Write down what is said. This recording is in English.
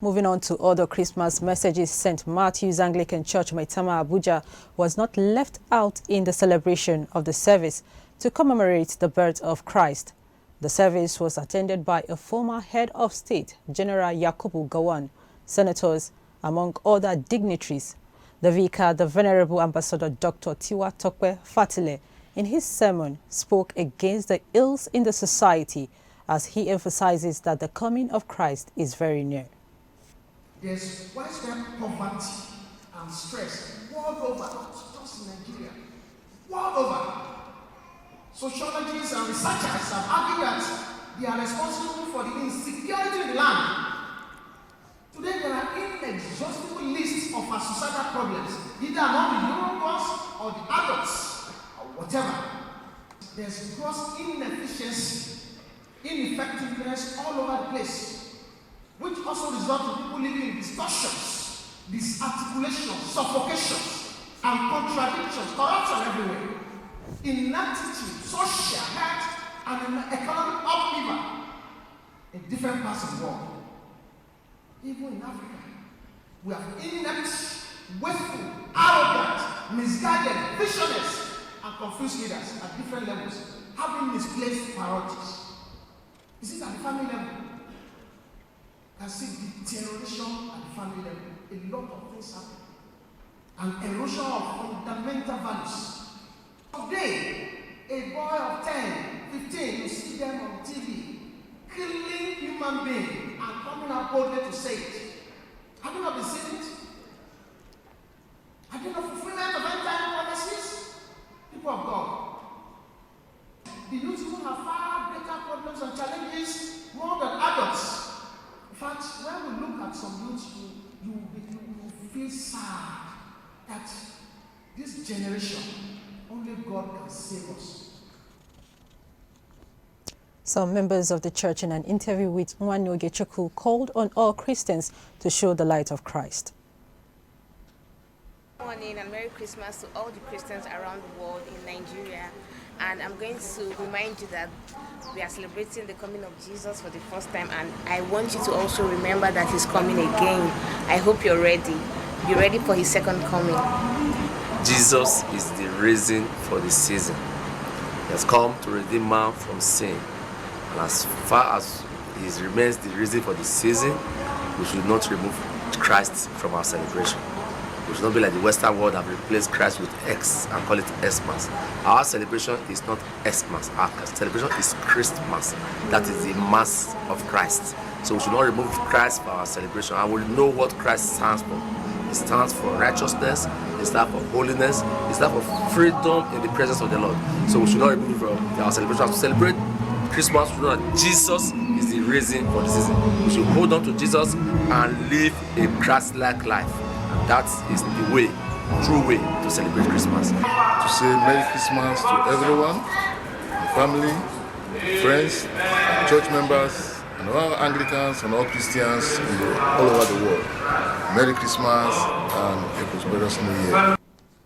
Moving on to other Christmas messages, St. Matthew's Anglican Church, Maitama, Abuja, was not left out in the celebration of the service to commemorate the birth of Christ. The service was attended by a former head of state, General Yakubu Gowon, senators, among other dignitaries. The vicar, the Venerable Ambassador Dr. Tiwa Tokwe Fatile, in his sermon spoke against the ills in the society as he emphasizes that the coming of Christ is very near. There's widespread poverty and stress world over, not just in Nigeria, world over. Sociologists and researchers have argued that they are responsible for the insecurity in the land. Today there are inexhaustible lists of our societal problems, either among the young ones or the adults, or whatever. There's gross inefficiency, ineffectiveness all over the place, which also result in people living in distortions, disarticulations, suffocations, and contradictions, corruption everywhere, ineptitude, social health, and an economic upheaval in different parts of the world. Even in Africa, we have inept, wasteful, arrogant, misguided, visionless, and confused leaders at different levels, having misplaced priorities. Is it at the family level? Can see deterioration at the family level. A lot of things happen. An erosion of fundamental values. Today, a boy of 10, 15, you see them on TV, killing human beings and coming out boldly to say it. Have you not been seeing it? Have you not fulfillment of end-time promises? People of God. The youth even have far greater problems and challenges more than adults. In fact, when we look at some youth, you feel sad that this generation, only God can save us. Some members of the church, in an interview with Nwanyo Ogechukwu, called on all Christians to show the light of Christ. Good morning and Merry Christmas to all the Christians around the world in Nigeria. And I'm going to remind you that we are celebrating the coming of Jesus for the first time, and I want you to also remember that he's coming again. I hope you're ready. Be ready for his second coming. Jesus is the reason for the season. He has come to redeem man from sin. And as far as he remains the reason for the season, we should not remove Christ from our celebration. We should not be like the Western world that replaced Christ with X and call it Xmas. Our celebration is not Xmas. Our celebration is Christmas. That is the Mass of Christ. So we should not remove Christ from our celebration. And we know what Christ stands for. It stands for righteousness, it stands for holiness, it stands for freedom in the presence of the Lord. So we should not remove from our celebration. To celebrate Christmas, we know that Jesus is the reason for the season. We should hold on to Jesus and live a Christ-like life. And that is the way, true way to celebrate Christmas. To say Merry Christmas to everyone, family, friends, church members, and all Anglicans and all Christians all over the world. Merry Christmas and a prosperous New Year.